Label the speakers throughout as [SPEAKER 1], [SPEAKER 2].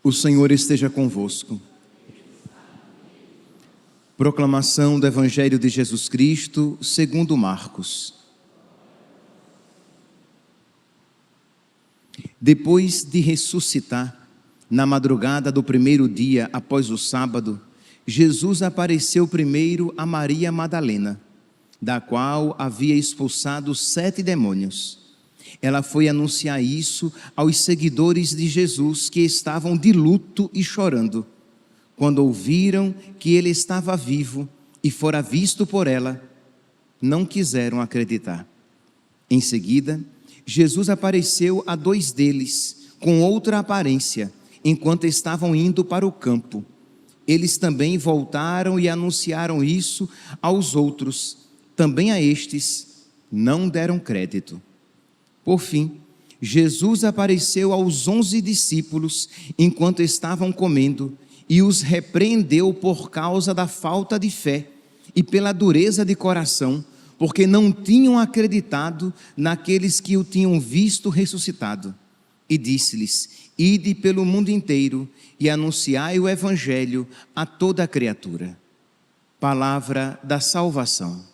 [SPEAKER 1] O Senhor esteja convosco. Proclamação do Evangelho de Jesus Cristo, segundo Marcos. Depois de ressuscitar, na madrugada do primeiro dia após o sábado, Jesus apareceu primeiro a Maria Madalena, da qual havia expulsado 7 demônios. Ela foi anunciar isso aos seguidores de Jesus que estavam de luto e chorando. Quando ouviram que ele estava vivo e fora visto por ela, não quiseram acreditar. Em seguida, Jesus apareceu a 2 deles, com outra aparência, enquanto estavam indo para o campo. Eles também voltaram e anunciaram isso aos outros. Também a estes não deram crédito. Por fim, Jesus apareceu aos 11 discípulos enquanto estavam comendo e os repreendeu por causa da falta de fé e pela dureza de coração, porque não tinham acreditado naqueles que o tinham visto ressuscitado. E disse-lhes: ide pelo mundo inteiro e anunciai o Evangelho a toda a criatura. Palavra da salvação.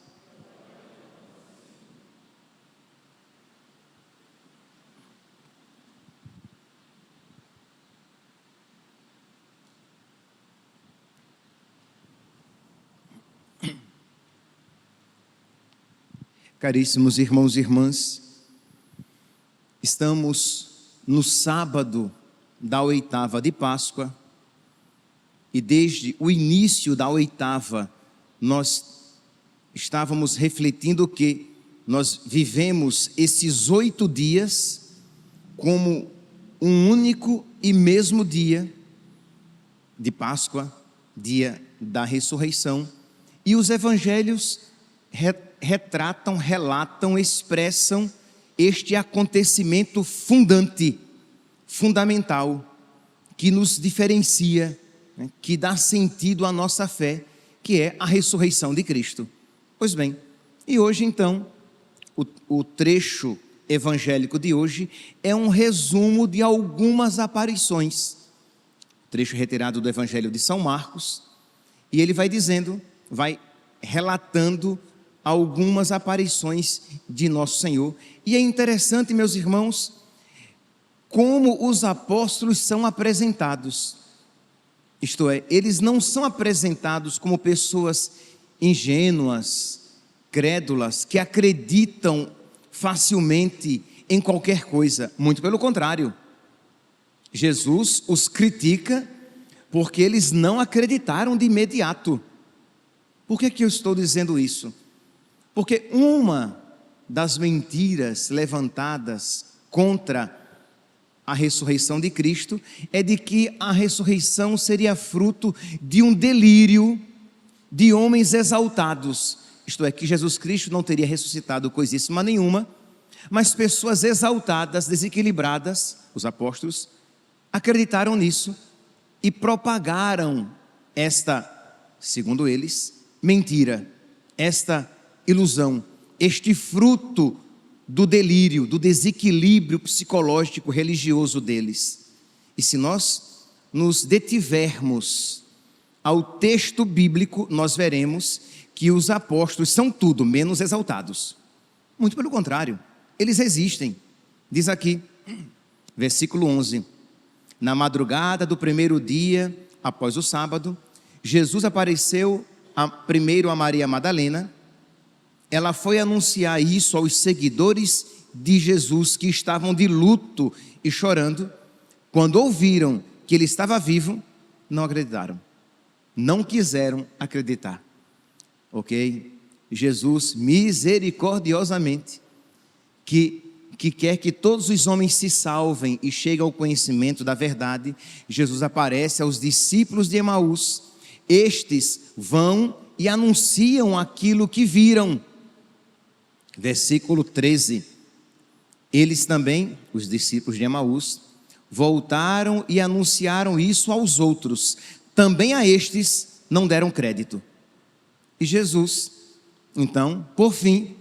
[SPEAKER 1] Caríssimos irmãos e irmãs, estamos no sábado da 8ª de Páscoa e desde o início da 8ª nós estávamos refletindo que nós vivemos esses 8 dias como um único e mesmo dia de Páscoa, dia da ressurreição, e os evangelhos retratam, relatam, expressam este acontecimento fundamental, que nos diferencia, né, que dá sentido à nossa fé, que é a ressurreição de Cristo. Pois bem, e hoje então, o trecho evangélico de hoje é um resumo de algumas aparições, trecho retirado do Evangelho de São Marcos, e ele vai dizendo, vai relatando algumas aparições de Nosso Senhor. E é interessante, meus irmãos, como os apóstolos são apresentados. Isto é, eles não são apresentados como pessoas ingênuas, crédulas, que acreditam facilmente em qualquer coisa. Muito pelo contrário. Jesus os critica porque eles não acreditaram de imediato. Por que eu estou dizendo isso? Porque uma das mentiras levantadas contra a ressurreição de Cristo é de que a ressurreição seria fruto de um delírio de homens exaltados. Isto é, que Jesus Cristo não teria ressuscitado coisíssima nenhuma, mas pessoas exaltadas, desequilibradas, os apóstolos, acreditaram nisso e propagaram esta, segundo eles, mentira, esta ilusão, este fruto do delírio, do desequilíbrio psicológico religioso deles. E se nós nos detivermos ao texto bíblico, nós veremos que os apóstolos são tudo menos exaltados. Muito pelo contrário, eles existem. Diz aqui, versículo 11: na madrugada do primeiro dia após o sábado, Jesus apareceu primeiro a Maria Madalena. Ela foi anunciar isso aos seguidores de Jesus que estavam de luto e chorando. Quando ouviram que ele estava vivo, não acreditaram, não quiseram acreditar. Ok? Jesus misericordiosamente, que quer que todos os homens se salvem e cheguem ao conhecimento da verdade, Jesus aparece aos discípulos de Emaús. Estes vão e anunciam aquilo que viram. Versículo 13: eles também, os discípulos de Emaús, voltaram e anunciaram isso aos outros. Também a estes não deram crédito. E Jesus, então, por fim,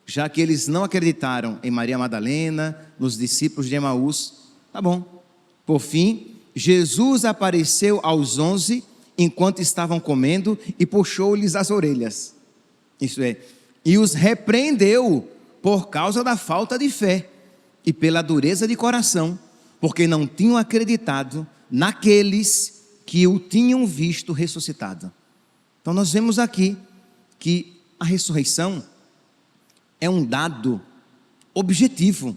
[SPEAKER 1] já que eles não acreditaram em Maria Madalena, nos discípulos de Emaús, tá bom, por fim, Jesus apareceu aos 11 enquanto estavam comendo e puxou-lhes as orelhas. Isso é, e os repreendeu por causa da falta de fé e pela dureza de coração, porque não tinham acreditado naqueles que o tinham visto ressuscitado. Então nós vemos aqui que a ressurreição é um dado objetivo,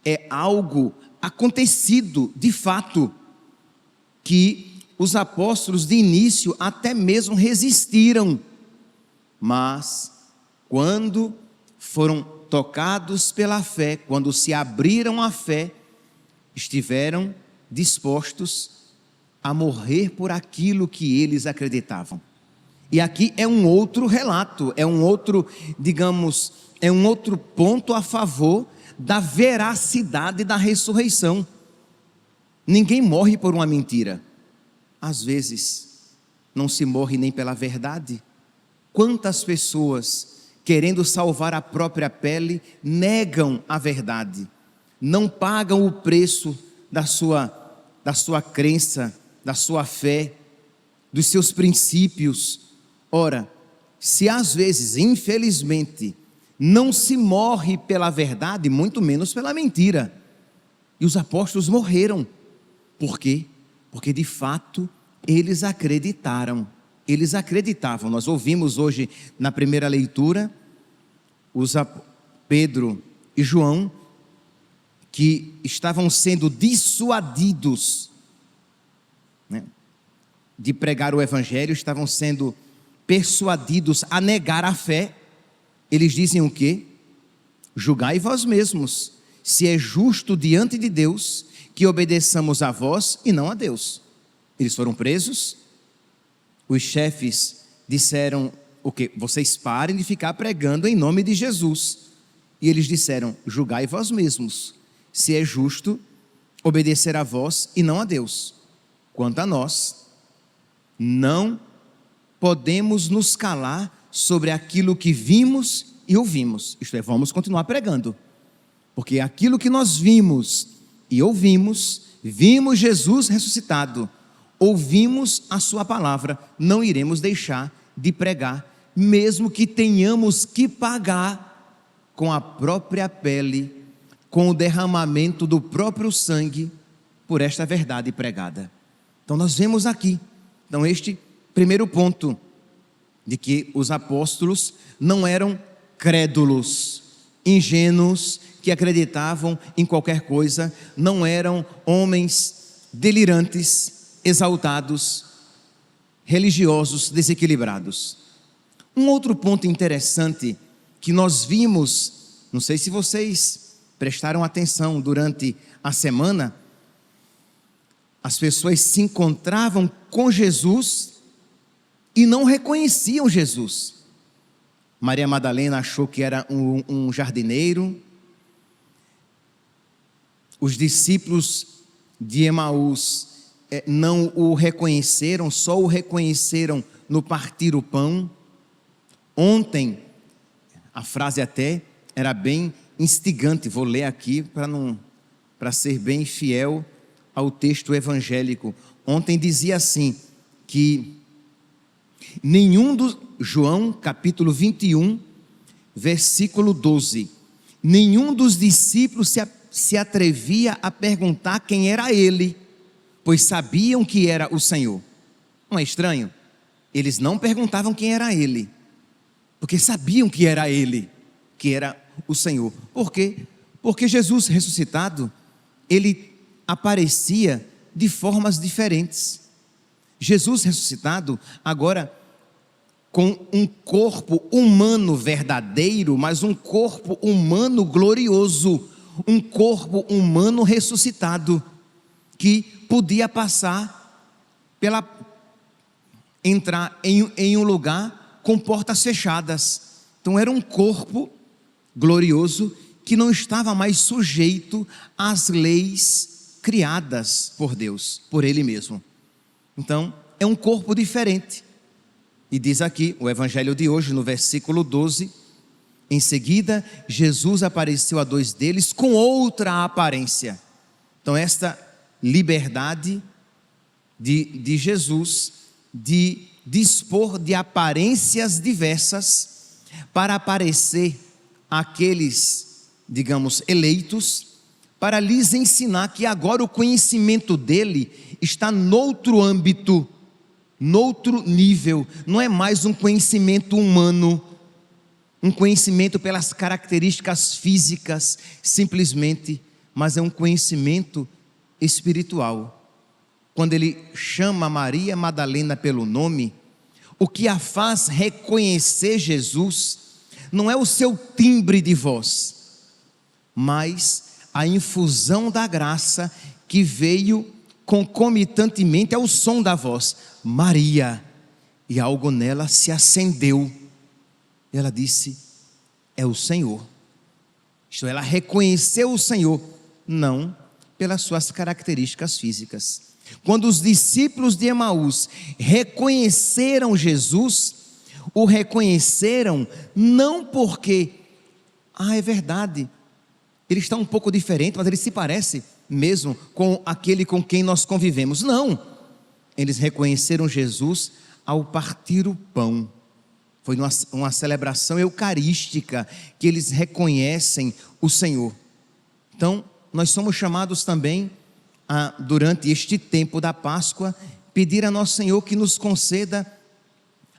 [SPEAKER 1] é algo acontecido de fato, que os apóstolos de início até mesmo resistiram, mas quando foram tocados pela fé, quando se abriram à fé, estiveram dispostos a morrer por aquilo que eles acreditavam. E aqui é um outro relato, é um outro, digamos, é um outro ponto a favor da veracidade da ressurreição. Ninguém morre por uma mentira. Às vezes, não se morre nem pela verdade. Quantas pessoas, querendo salvar a própria pele, negam a verdade, não pagam o preço da sua crença, da sua fé, dos seus princípios. Ora, se às vezes, infelizmente, não se morre pela verdade, muito menos pela mentira. E os apóstolos morreram. Por quê? Porque de fato eles acreditaram. Eles acreditavam. Nós ouvimos hoje na primeira leitura Pedro e João, que estavam sendo dissuadidos, né, de pregar o evangelho, estavam sendo persuadidos a negar a fé. Eles dizem o quê? Julgai vós mesmos, se é justo diante de Deus que obedeçamos a vós e não a Deus. Eles foram presos. Os chefes disseram o quê? Vocês parem de ficar pregando em nome de Jesus. E eles disseram: julgai vós mesmos, se é justo obedecer a vós e não a Deus. Quanto a nós, não podemos nos calar sobre aquilo que vimos e ouvimos. Isto é, vamos continuar pregando, porque aquilo que nós vimos e ouvimos, vimos Jesus ressuscitado, ouvimos a sua palavra, não iremos deixar de pregar, mesmo que tenhamos que pagar com a própria pele, com o derramamento do próprio sangue, por esta verdade pregada. Então nós vemos aqui, então este primeiro ponto, de que os apóstolos não eram crédulos, ingênuos, que acreditavam em qualquer coisa, não eram homens delirantes, exaltados, religiosos, desequilibrados. Um outro ponto interessante que nós vimos, não sei se vocês prestaram atenção durante a semana, as pessoas se encontravam com Jesus e não reconheciam Jesus. Maria Madalena achou que era um jardineiro. Os discípulos de Emaús não o reconheceram, só o reconheceram no partir o pão. Ontem, a frase até era bem instigante, vou ler aqui para ser bem fiel ao texto evangélico. Ontem dizia assim, que João capítulo 21, versículo 12, nenhum dos discípulos se atrevia a perguntar quem era ele, pois sabiam que era o Senhor. Não é estranho? Eles não perguntavam quem era ele, porque sabiam que era ele, que era o Senhor. Por quê? Porque Jesus ressuscitado, ele aparecia de formas diferentes. Jesus ressuscitado, agora com um corpo humano verdadeiro, mas um corpo humano glorioso, um corpo humano ressuscitado, que podia entrar em um lugar com portas fechadas. Então era um corpo glorioso que não estava mais sujeito às leis criadas por Deus, por Ele mesmo. Então é um corpo diferente. E diz aqui o evangelho de hoje, no versículo 12, em seguida Jesus apareceu a dois deles com outra aparência. Então esta liberdade de Jesus de dispor de aparências diversas para aparecer àqueles, digamos, eleitos, para lhes ensinar que agora o conhecimento dele está noutro âmbito, noutro nível, não é mais um conhecimento humano, um conhecimento pelas características físicas, simplesmente, mas é um conhecimento espiritual. Quando ele chama Maria Madalena pelo nome, o que a faz reconhecer Jesus não é o seu timbre de voz, mas a infusão da graça que veio concomitantemente ao som da voz, Maria, e algo nela se acendeu. Ela disse: é o Senhor. Isto é, ela reconheceu o Senhor, não pelas suas características físicas. Quando os discípulos de Emaús reconheceram Jesus, o reconheceram não porque, é verdade, ele está um pouco diferente, mas ele se parece mesmo com aquele com quem nós convivemos. Não, eles reconheceram Jesus ao partir o pão. Foi uma celebração eucarística que eles reconhecem o Senhor. Então, nós somos chamados também durante este tempo da Páscoa, pedir a nosso Senhor que nos conceda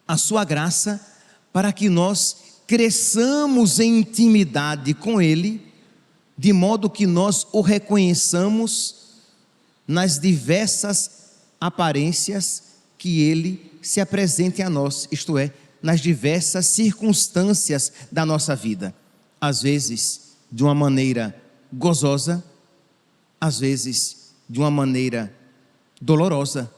[SPEAKER 1] a sua graça para que nós cresçamos em intimidade com Ele, de modo que nós o reconheçamos nas diversas aparências que Ele se apresente a nós, isto é, nas diversas circunstâncias da nossa vida, às vezes de uma maneira gozosa, às vezes de uma maneira dolorosa,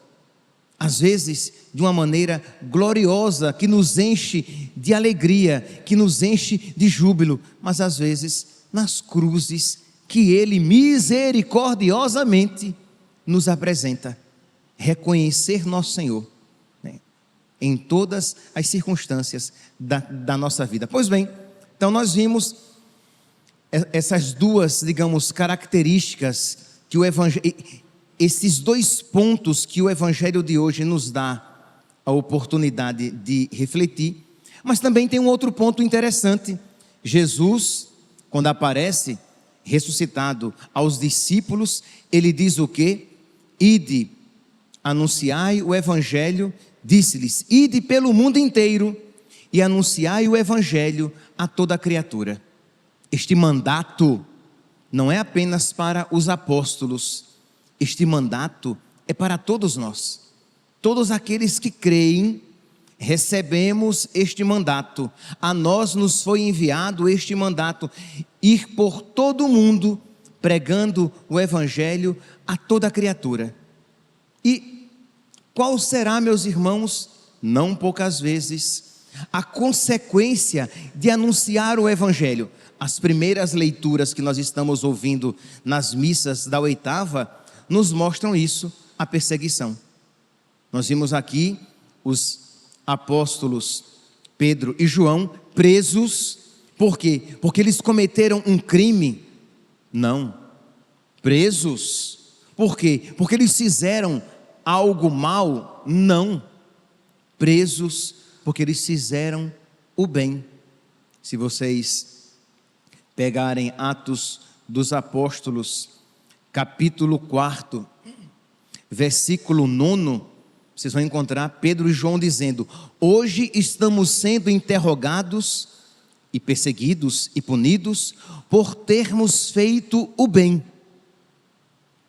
[SPEAKER 1] às vezes de uma maneira gloriosa, que nos enche de alegria, que nos enche de júbilo, mas às vezes nas cruzes que Ele misericordiosamente nos apresenta. Reconhecer nosso Senhor, né, em todas as circunstâncias da nossa vida. Pois bem, então nós vimos essas duas, digamos, características que o Evangelho, esses dois pontos que o Evangelho de hoje nos dá a oportunidade de refletir, mas também tem um outro ponto interessante. Jesus, quando aparece ressuscitado aos discípulos, ele diz o quê? Ide, anunciai o Evangelho, disse-lhes, ide pelo mundo inteiro e anunciai o Evangelho a toda criatura. Este mandato não é apenas para os apóstolos, este mandato é para todos nós. Todos aqueles que creem, recebemos este mandato. A nós nos foi enviado este mandato, ir por todo o mundo, pregando o Evangelho a toda criatura. E qual será, meus irmãos, não poucas vezes, a consequência de anunciar o Evangelho? As primeiras leituras que nós estamos ouvindo nas missas da oitava nos mostram isso, a perseguição. Nós vimos aqui os apóstolos Pedro e João presos. Por quê? Porque eles cometeram um crime? Não. Presos. Por quê? Porque eles fizeram algo mal? Não. Presos porque eles fizeram o bem. Se vocês pegarem Atos dos Apóstolos, capítulo 4, versículo 9, vocês vão encontrar Pedro e João dizendo: hoje estamos sendo interrogados e perseguidos e punidos por termos feito o bem.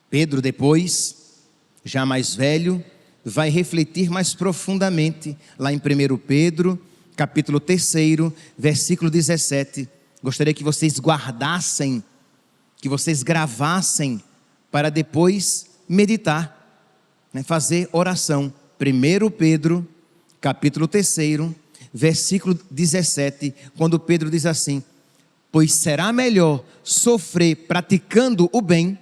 [SPEAKER 1] Pedro depois, já mais velho, vai refletir mais profundamente lá em 1 Pedro, capítulo 3, versículo 17. Gostaria que vocês guardassem, que vocês gravassem, para depois meditar, né, fazer oração. 1 Pedro, capítulo 3, versículo 17, quando Pedro diz assim: pois será melhor sofrer praticando o bem,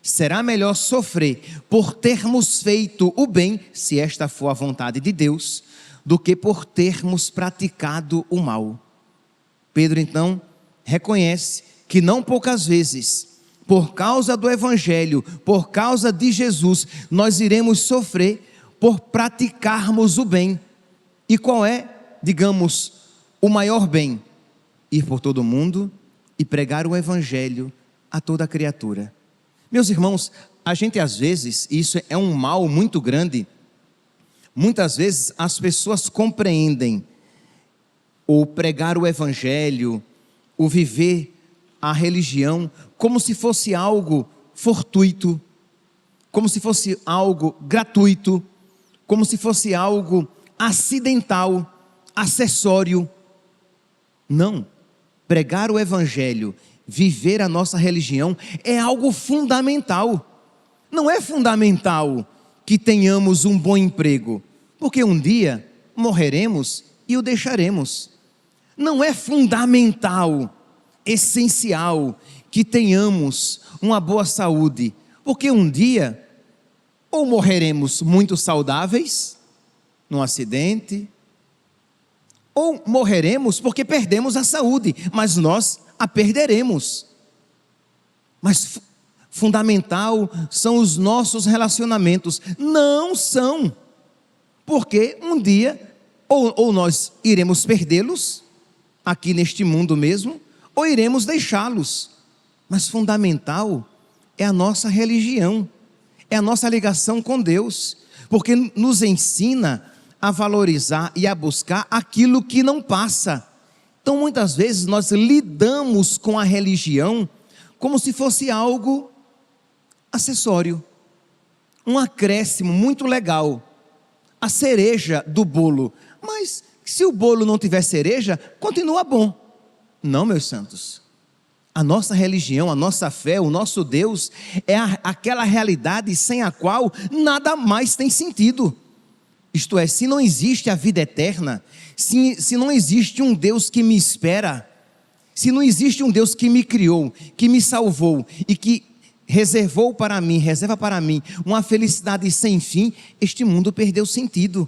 [SPEAKER 1] será melhor sofrer por termos feito o bem, se esta for a vontade de Deus, do que por termos praticado o mal. Pedro então reconhece que não poucas vezes, por causa do Evangelho, por causa de Jesus, nós iremos sofrer por praticarmos o bem. E qual é, digamos, o maior bem? Ir por todo o mundo e pregar o Evangelho a toda criatura. Meus irmãos, a gente às vezes, isso é um mal muito grande, muitas vezes as pessoas compreendem o pregar o Evangelho, o viver a religião, como se fosse algo fortuito, como se fosse algo gratuito, como se fosse algo acidental, acessório. Não, pregar o Evangelho, viver a nossa religião é algo fundamental. Não é fundamental que tenhamos um bom emprego, porque um dia morreremos e o deixaremos. Não é fundamental, essencial, que tenhamos uma boa saúde, porque um dia ou morreremos muito saudáveis, num acidente, ou morreremos porque perdemos a saúde, mas nós a perderemos. Mas fundamental são os nossos relacionamentos. Não são, porque um dia ou nós iremos perdê-los aqui neste mundo mesmo, ou iremos deixá-los. Mas fundamental é a nossa religião, é a nossa ligação com Deus, porque nos ensina a valorizar e a buscar aquilo que não passa. Então muitas vezes nós lidamos com a religião como se fosse algo acessório, um acréscimo muito legal, a cereja do bolo. Mas se o bolo não tiver cereja, continua bom. Não, meus santos, a nossa religião, a nossa fé, o nosso Deus é aquela realidade sem a qual nada mais tem sentido. Isto é, se não existe a vida eterna, se não existe um Deus que me espera, se não existe um Deus que me criou, que me salvou e que reserva para mim uma felicidade sem fim, este mundo perdeu sentido.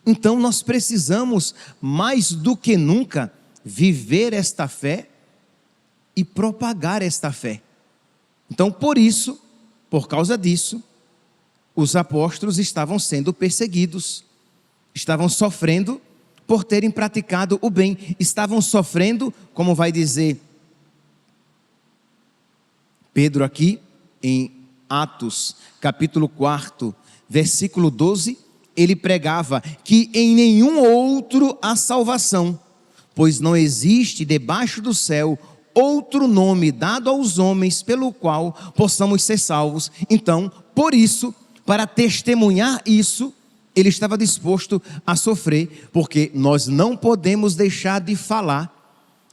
[SPEAKER 1] Então nós precisamos mais do que nunca viver esta fé e propagar esta fé. Então por causa disso, os apóstolos estavam sendo perseguidos, estavam sofrendo por terem praticado o bem, estavam sofrendo, como vai dizer Pedro aqui, em Atos, capítulo 4, versículo 12, ele pregava que em nenhum outro há salvação, pois não existe debaixo do céu outro nome dado aos homens pelo qual possamos ser salvos. Então, por isso, para testemunhar isso, ele estava disposto a sofrer, porque nós não podemos deixar de falar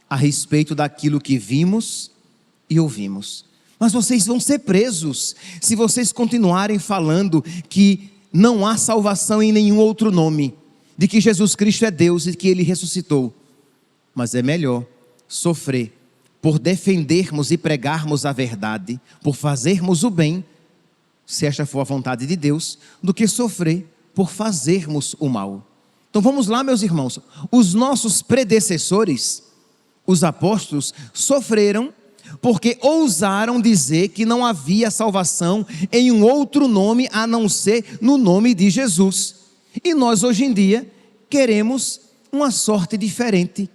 [SPEAKER 1] a respeito daquilo que vimos e ouvimos. Mas vocês vão ser presos se vocês continuarem falando que não há salvação em nenhum outro nome, de que Jesus Cristo é Deus e que Ele ressuscitou. Mas é melhor sofrer por defendermos e pregarmos a verdade, por fazermos o bem, se esta for a vontade de Deus, do que sofrer por fazermos o mal. Então vamos lá, meus irmãos, os nossos predecessores, os apóstolos, sofreram porque ousaram dizer que não havia salvação em um outro nome a não ser no nome de Jesus. E nós hoje em dia queremos uma sorte diferente.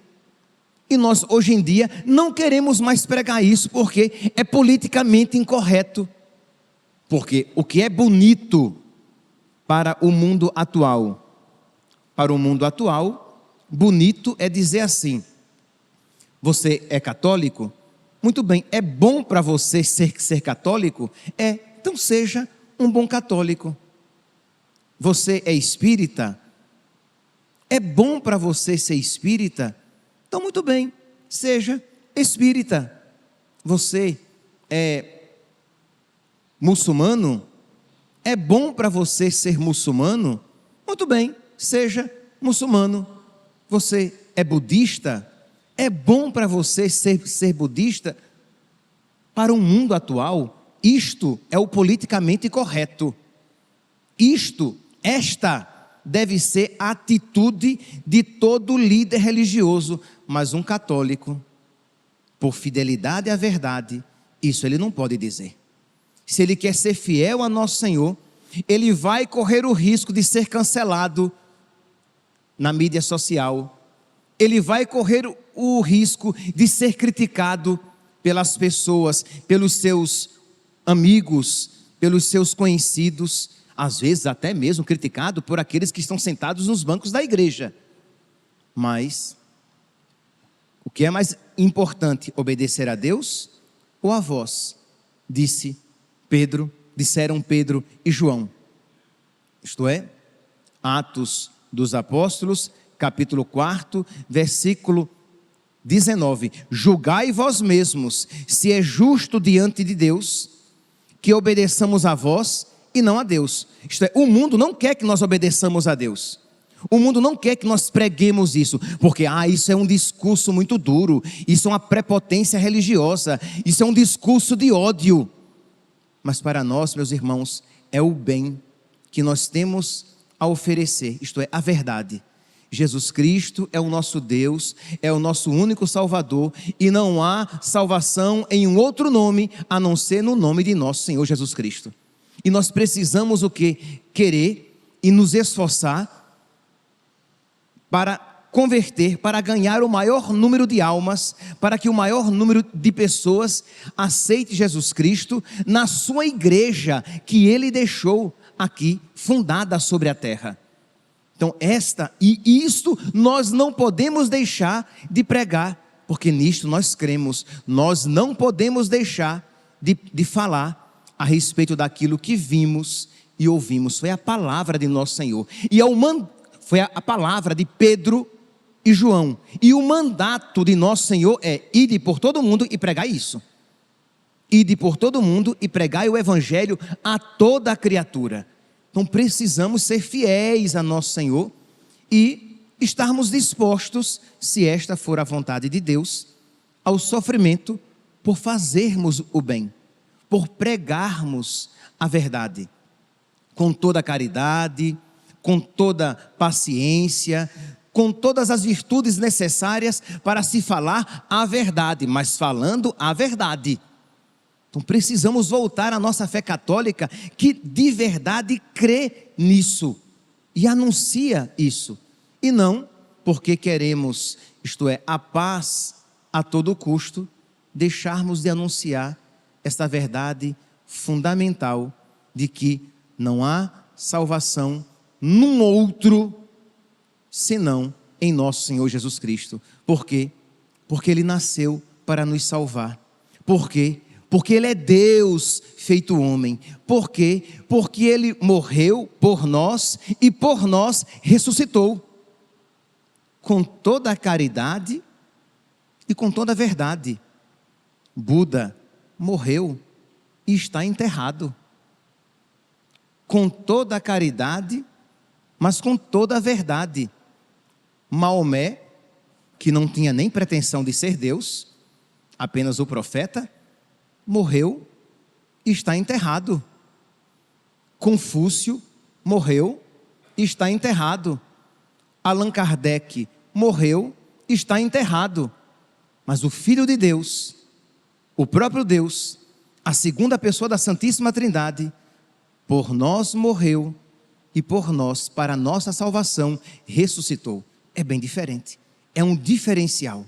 [SPEAKER 1] E nós hoje em dia não queremos mais pregar isso porque é politicamente incorreto. Porque o que é bonito para o mundo atual, bonito é dizer assim: você é católico? Muito bem, é bom para você ser católico? Então seja um bom católico. Você é espírita? É bom para você ser espírita? Então muito bem, seja espírita. Você é muçulmano? É bom para você ser muçulmano? Muito bem, seja muçulmano. Você é budista? É bom para você ser budista? Para o mundo atual, isto é o politicamente correto. Esta deve ser a atitude de todo líder religioso. Mas um católico, por fidelidade à verdade Isso ele não pode dizer. Se ele quer ser fiel a nosso Senhor, ele vai correr o risco de ser cancelado na mídia social. Ele vai correr o risco de ser criticado pelas pessoas, pelos seus amigos, pelos seus conhecidos, às vezes até mesmo criticado por aqueles que estão sentados nos bancos da igreja. Mas o que é mais importante, obedecer a Deus ou a vós? Disseram Pedro e João. Isto é, Atos dos Apóstolos, capítulo 4, versículo 19. Julgai vós mesmos se é justo diante de Deus que obedeçamos a vós e não a Deus. Isto é, o mundo não quer que nós obedeçamos a Deus. O mundo não quer que nós preguemos isso, porque isso é um discurso muito duro, isso é uma prepotência religiosa, isso é um discurso de ódio. Mas para nós, meus irmãos, é o bem que nós temos a oferecer, isto é, a verdade. Jesus Cristo é o nosso Deus, é o nosso único Salvador, e não há salvação em um outro nome, a não ser no nome de nosso Senhor Jesus Cristo. E nós precisamos o quê? Querer e nos esforçar para converter, para ganhar o maior número de almas, para que o maior número de pessoas aceite Jesus Cristo na sua igreja que Ele deixou aqui, fundada sobre a terra. Então isto nós não podemos deixar de pregar, porque nisto nós cremos. Nós não podemos deixar de falar a respeito daquilo que vimos e ouvimos. Foi a palavra de nosso Senhor, e foi a palavra de Pedro e João, e o mandato de nosso Senhor é: ide por todo mundo e pregai isso. Ide por todo mundo e pregai o evangelho a toda a criatura. Então precisamos ser fiéis a nosso Senhor e estarmos dispostos, se esta for a vontade de Deus, ao sofrimento por fazermos o bem, por pregarmos a verdade, com toda a caridade, com toda a paciência, com todas as virtudes necessárias para se falar a verdade, mas falando a verdade. Então precisamos voltar à nossa fé católica, que de verdade crê nisso e anuncia isso, e não porque queremos, isto é, a paz a todo custo, deixarmos de anunciar esta verdade fundamental de que não há salvação num outro senão em nosso Senhor Jesus Cristo. Por quê? Porque Ele nasceu para nos salvar. Por quê? Porque Ele é Deus feito homem. Por quê? Porque Ele morreu por nós e por nós ressuscitou. Com toda a caridade e com toda a verdade. Buda morreu e está enterrado. Com toda a caridade, mas com toda a verdade. Maomé, que não tinha nem pretensão de ser Deus, apenas o profeta, morreu e está enterrado. Confúcio morreu e está enterrado. Allan Kardec morreu e está enterrado. Mas o Filho de Deus, o próprio Deus, a segunda pessoa da Santíssima Trindade, por nós morreu e por nós, para a nossa salvação, ressuscitou. É bem diferente, é um diferencial.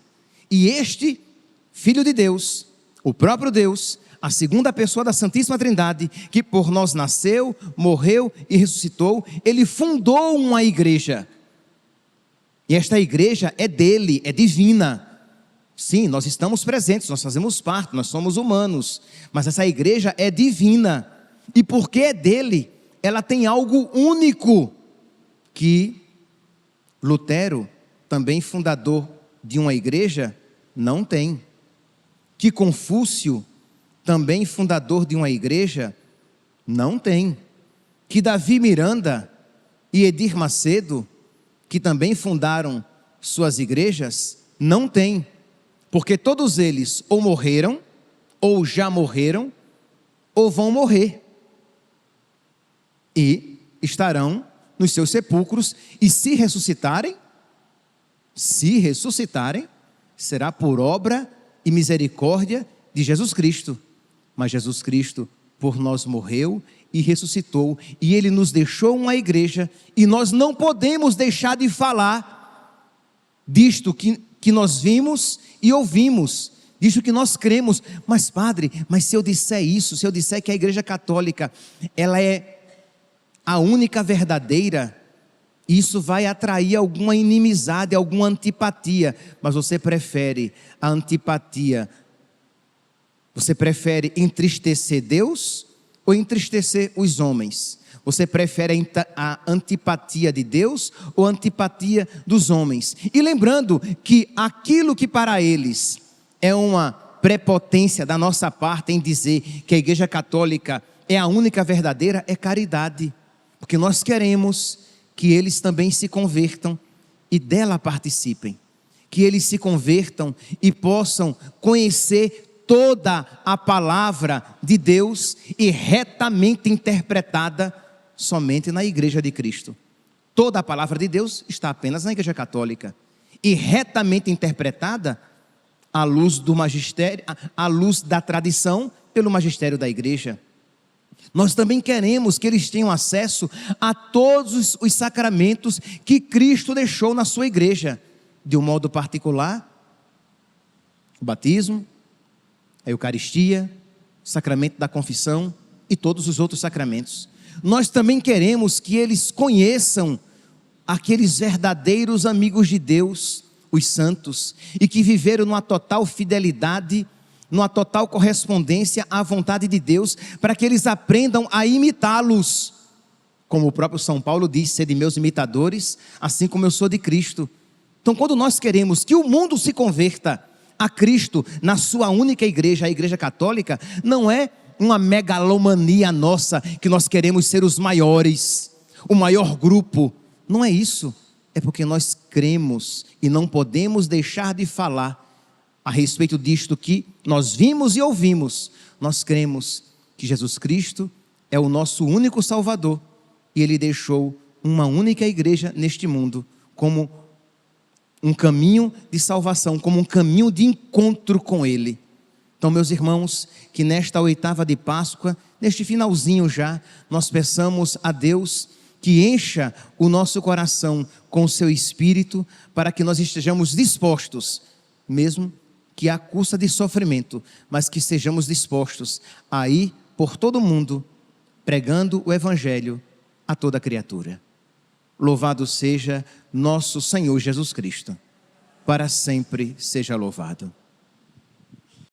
[SPEAKER 1] E este Filho de Deus, o próprio Deus, a segunda pessoa da Santíssima Trindade, que por nós nasceu, morreu e ressuscitou, Ele fundou uma igreja. E esta igreja é dele, é divina. Sim, nós estamos presentes, nós fazemos parte, nós somos humanos, mas essa igreja é divina. E porque é dele, ela tem algo único que Lutero, também fundador de uma igreja, não tem. Que Confúcio, também fundador de uma igreja, não tem. Que Davi Miranda e Edir Macedo, que também fundaram suas igrejas, não tem. Porque todos eles ou morreram, ou já morreram, ou vão morrer. E estarão nos seus sepulcros, e se ressuscitarem, será por obra e misericórdia de Jesus Cristo. Mas Jesus Cristo por nós morreu e ressuscitou, e Ele nos deixou uma igreja, e nós não podemos deixar de falar disto que nós vimos e ouvimos, disto que nós cremos. Mas padre, mas se eu disser isso, se eu disser que a igreja católica, ela é a única verdadeira, isso vai atrair alguma inimizade, alguma antipatia. Mas você prefere a antipatia, você prefere entristecer Deus ou entristecer os homens? Você prefere a antipatia de Deus ou a antipatia dos homens? E lembrando que aquilo que para eles é uma prepotência da nossa parte em dizer que a igreja católica é a única verdadeira, é caridade. Porque nós queremos que eles também se convertam e dela participem. Que eles se convertam e possam conhecer toda a palavra de Deus e retamente interpretada somente na igreja de Cristo. Toda a palavra de Deus está apenas na igreja católica. E retamente interpretada à luz do magistério, à luz da tradição, pelo magistério da igreja. Nós também queremos que eles tenham acesso a todos os sacramentos que Cristo deixou na sua igreja. De um modo particular, o batismo, a Eucaristia, o sacramento da confissão e todos os outros sacramentos. Nós também queremos que eles conheçam aqueles verdadeiros amigos de Deus, os santos, e que viveram numa total fidelidade, numa total correspondência à vontade de Deus, para que eles aprendam a imitá-los. Como o próprio São Paulo diz: sede meus imitadores, assim como eu sou de Cristo. Então, quando nós queremos que o mundo se converta a Cristo na sua única igreja, a igreja católica, não é uma megalomania nossa, que nós queremos ser os maiores, o maior grupo. Não é isso. É porque nós cremos e não podemos deixar de falar a respeito disto que nós vimos e ouvimos. Nós cremos que Jesus Cristo é o nosso único Salvador, e Ele deixou uma única igreja neste mundo como um caminho de salvação, como um caminho de encontro com Ele. Então, meus irmãos, que nesta oitava de Páscoa, neste finalzinho já, nós peçamos a Deus que encha o nosso coração com o seu Espírito, para que nós estejamos dispostos, mesmo que à custa de sofrimento, mas que sejamos dispostos a ir por todo o mundo, pregando o Evangelho a toda criatura. Louvado seja nosso Senhor Jesus Cristo, para sempre seja louvado.